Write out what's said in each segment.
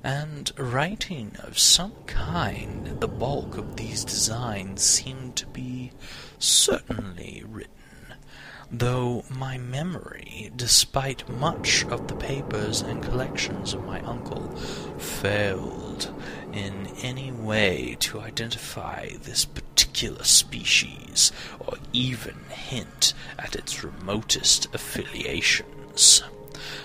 and writing of some kind. The bulk of these designs seemed to be certainly written, though my memory, despite much of the papers and collections of my uncle, failed in any way to identify this particular species, or even hint at its remotest affiliations.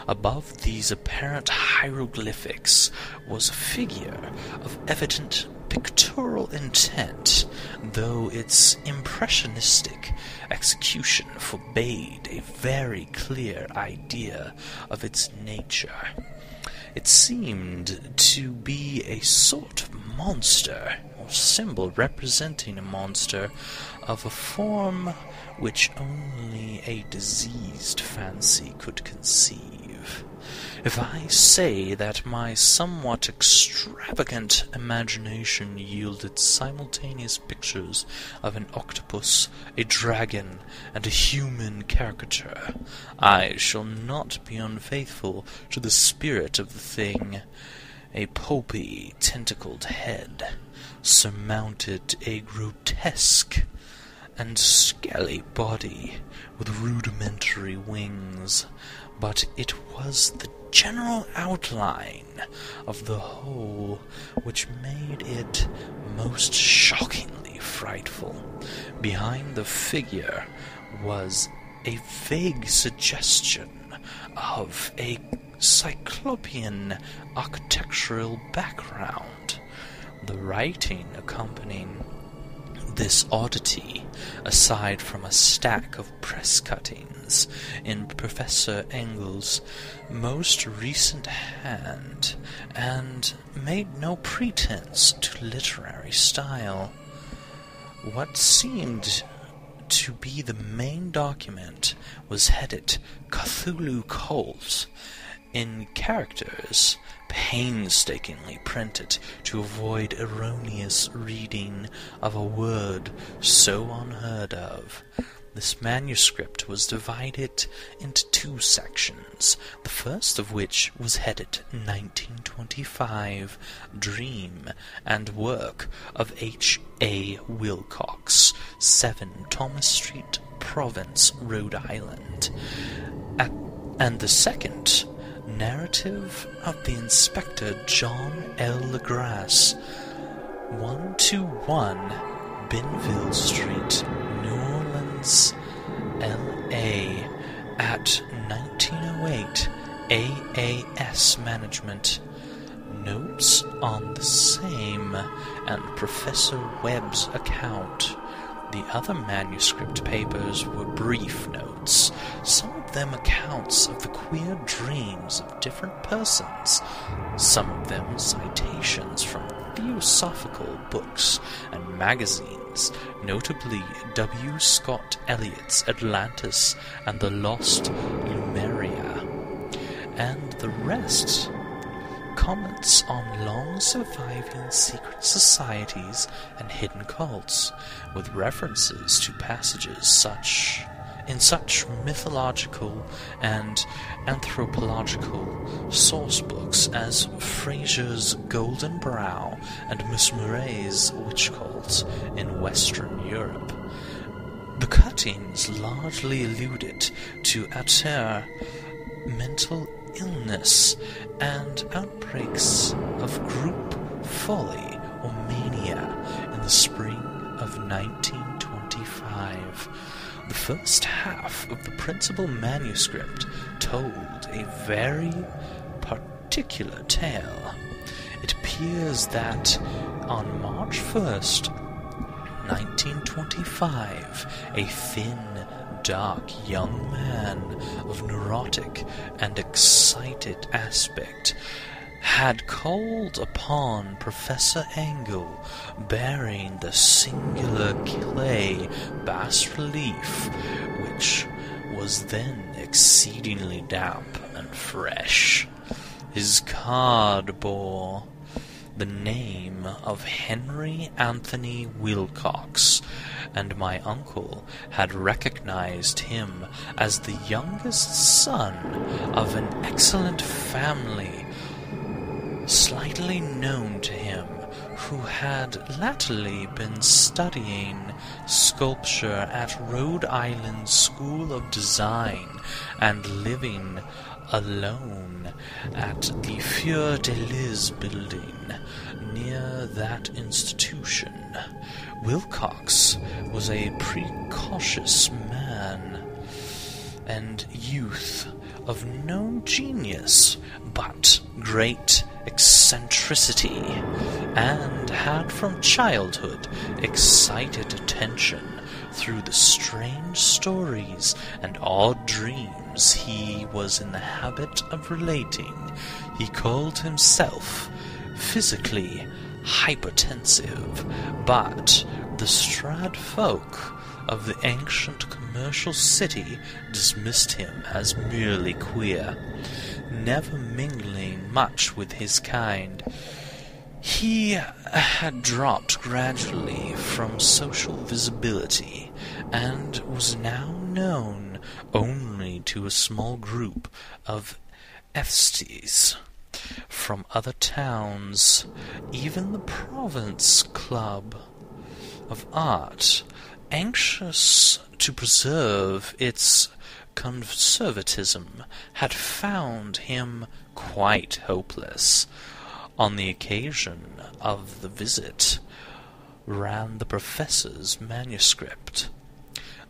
Above these apparent hieroglyphics was a figure of evident pictorial intent, though its impressionistic execution forbade a very clear idea of its nature. It seemed to be a sort of monster, or symbol representing a monster, of a form which only a diseased fancy could conceive. If I say that my somewhat extravagant imagination yielded simultaneous pictures of an octopus, a dragon, and a human caricature, I shall not be unfaithful to the spirit of the thing. A pulpy, tentacled head surmounted a grotesque and scaly body with rudimentary wings, but it was the general outline of the whole which made it most shockingly frightful. Behind the figure was a vague suggestion of a cyclopean architectural background. The writing accompanying this oddity, aside from a stack of press cuttings in Professor Engel's most recent hand, and made no pretense to literary style. What seemed to be the main document was headed Cthulhu Cult, in characters painstakingly printed to avoid erroneous reading of a word so unheard of. This manuscript was divided into two sections, the first of which was headed 1925, Dream and Work of H.A. Wilcox, 7 Thomas Street, Province, Rhode Island, and the second, Narrative of the Inspector John L. LeGrasse, 121 Binville Street, New Orleans, L.A., at 1908 AAS Management. Notes on the same, and Professor Webb's account. The other manuscript papers were brief notes, some of them accounts of the queer dreams of different persons, some of them citations from theosophical books and magazines, notably W. Scott Eliot's Atlantis and the Lost Lemuria, and the rest comments on long-surviving secret societies and hidden cults, with references to passages in such mythological and anthropological sourcebooks as Fraser's Golden Brow and Miss Murray's Witch Cult in Western Europe. The cuttings largely alluded to auteur mental illness and outbreaks of group folly or mania in the spring of 1925. The first half of the principal manuscript told a very particular tale. It appears that on March 1st, 1925, a thin, dark young man of neurotic and excited aspect had called upon Professor Engel, bearing the singular clay bas-relief, which was then exceedingly damp and fresh. His card bore the name of Henry Anthony Wilcox, and my uncle had recognized him as the youngest son of an excellent family, slightly vaguely known to him, who had latterly been studying sculpture at Rhode Island School of Design and living alone at the Fleur de Lis building near that institution. Wilcox was a precocious man and youth of no genius but great eccentricity, and had from childhood excited attention through the strange stories and odd dreams he was in the habit of relating. He called himself physically hypertensive, but the Strad folk of the ancient commercial city dismissed him as merely queer, never mingling much with his kind. He had dropped gradually from social visibility, and was now known only to a small group of aesthetes from other towns. Even the Province Club of Art, anxious to preserve its conservatism, had found him quite hopeless. On the occasion of the visit ran the professor's manuscript.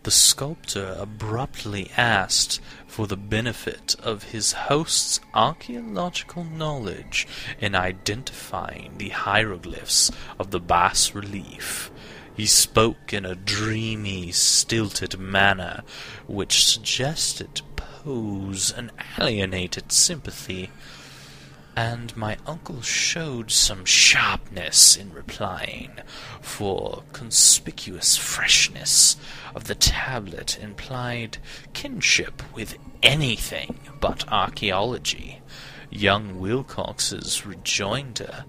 The sculptor abruptly asked for the benefit of his host's archaeological knowledge in identifying the hieroglyphs of the bas-relief. He spoke in a dreamy, stilted manner which suggested pose and alienated sympathy, and my uncle showed some sharpness in replying, for conspicuous freshness of the tablet implied kinship with anything but archaeology. Young Wilcox's rejoinder,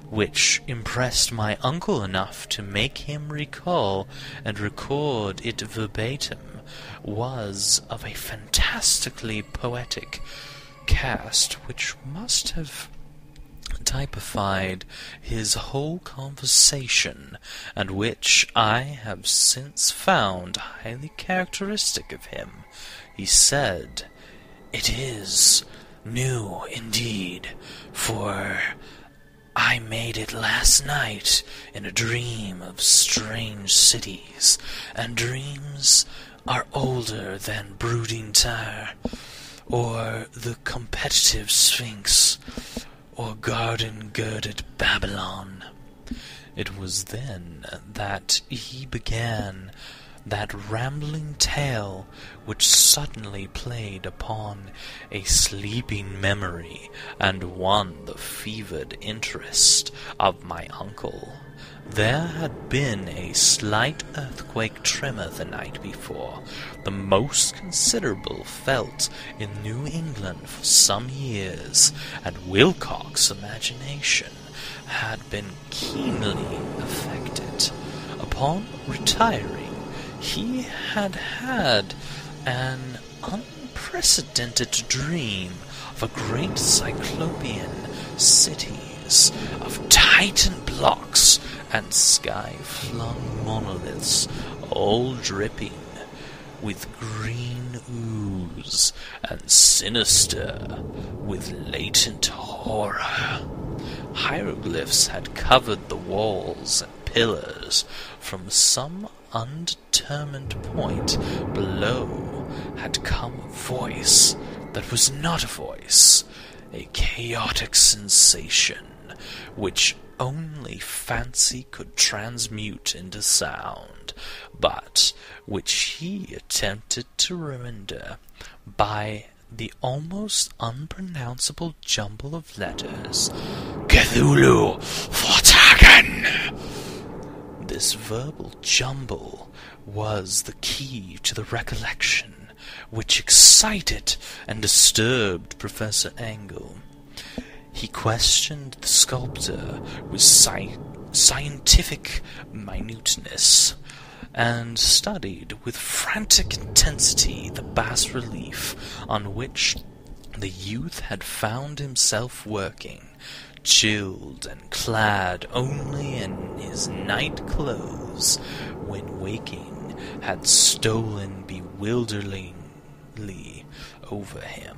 which impressed my uncle enough to make him recall and record it verbatim, was of a fantastically poetic cast which must have typified his whole conversation, and which I have since found highly characteristic of him. He said, "It is new indeed, for I made it last night in a dream of strange cities, and dreams are older than brooding Tyre, or the competitive Sphinx, or garden-girded Babylon." It was then that he began that rambling tale which suddenly played upon a sleeping memory and won the fevered interest of my uncle. There had been a slight earthquake tremor the night before, the most considerable felt in New England for some years, and Wilcox's imagination had been keenly affected. Upon retiring, he had had an unprecedented dream of a great cyclopean cities, of Titan blocks and sky-flung monoliths, all dripping with green ooze and sinister with latent horror. Hieroglyphs had covered the walls and pillars. From some undetermined point below had come a voice that was not a voice, a chaotic sensation which only fancy could transmute into sound, but which he attempted to render by the almost unpronounceable jumble of letters, Cthulhu Fortagen. This verbal jumble was the key to the recollection which excited and disturbed Professor Engel. He questioned the sculptor with scientific minuteness, and studied with frantic intensity the bas-relief on which the youth had found himself working. chilled and clad only in his night clothes, when waking, had stolen bewilderingly over him.